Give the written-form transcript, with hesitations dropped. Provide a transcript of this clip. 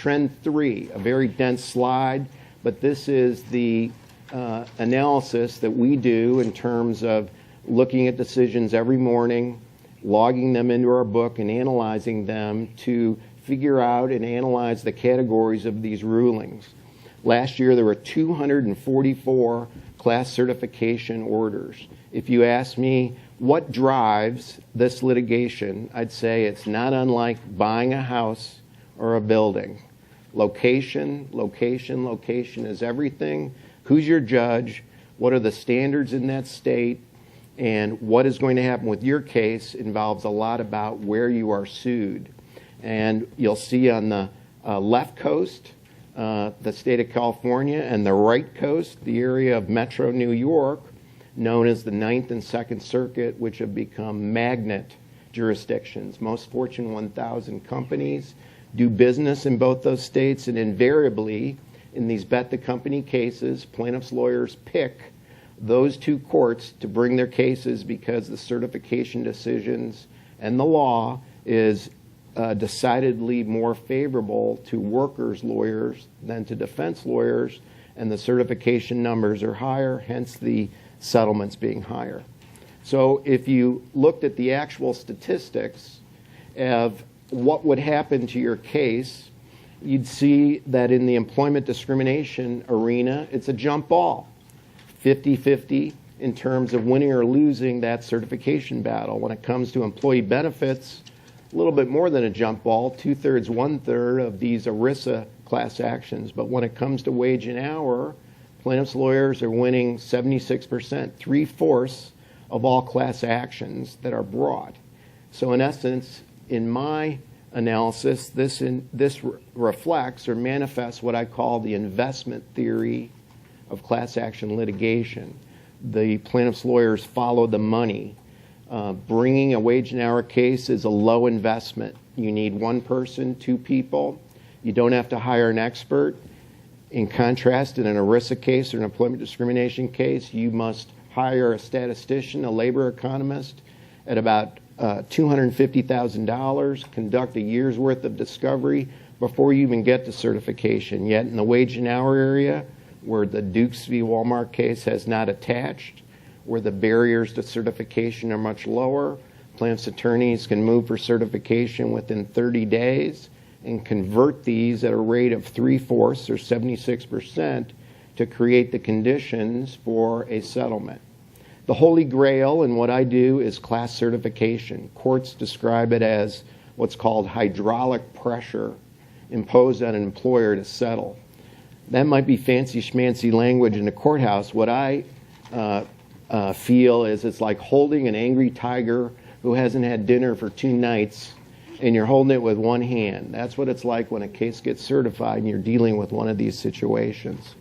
Trend 3, a very dense slide, but this is the analysis that we do in terms of looking at decisions every morning, logging them into our book, and analyzing them to figure out and analyze the categories of these rulings. Last year, there were 244 class certification orders. If you ask me what drives this litigation, I'd say it's not unlike buying a house or a building. Location, location, location is everything. Who's your judge? What are the standards in that state? And what is going to happen with your case involves a lot about where you are sued. And you'll see on the left coast, the state of California, and the right coast, the area of Metro New York, known as the 9th and 2nd Circuit, which have become magnet jurisdictions. Most Fortune 1000 companies do business in both those states, and invariably, in these bet the company cases, plaintiffs' lawyers pick those two courts to bring their cases because the certification decisions and the law is decidedly more favorable to workers' lawyers than to defense lawyers, and the certification numbers are higher, hence the settlements being higher. So if you looked at the actual statistics of what would happen to your case, you'd see that in the employment discrimination arena, it's a jump ball, 50-50 in terms of winning or losing that certification battle. When it comes to employee benefits, a little bit more than a jump ball, 2/3, 1/3 of these ERISA class actions. But when it comes to wage and hour, plaintiffs' lawyers are winning 76%, 3/4 of all class actions that are brought. So in essence, in my analysis, this reflects or manifests what I call the investment theory of class action litigation. The plaintiffs' lawyers follow the money. Bringing a wage and hour case is a low investment. You need one person, two people. You don't have to hire an expert. In contrast, in an ERISA case or an employment discrimination case, you must hire a statistician, a labor economist, at about $250,000, conduct a year's worth of discovery before you even get to certification. Yet in the wage and hour area, where the Dukes v. Walmart case has not attached, where the barriers to certification are much lower, plaintiffs' attorneys can move for certification within 30 days and convert these at a rate of 3/4 or 76% to create the conditions for a settlement. The holy grail in what I do is class certification. Courts describe it as what's called hydraulic pressure imposed on an employer to settle. That might be fancy schmancy language in the courthouse. What I feel is it's like holding an angry tiger who hasn't had dinner for 2 nights, and you're holding it with one hand. That's what it's like when a case gets certified and you're dealing with one of these situations.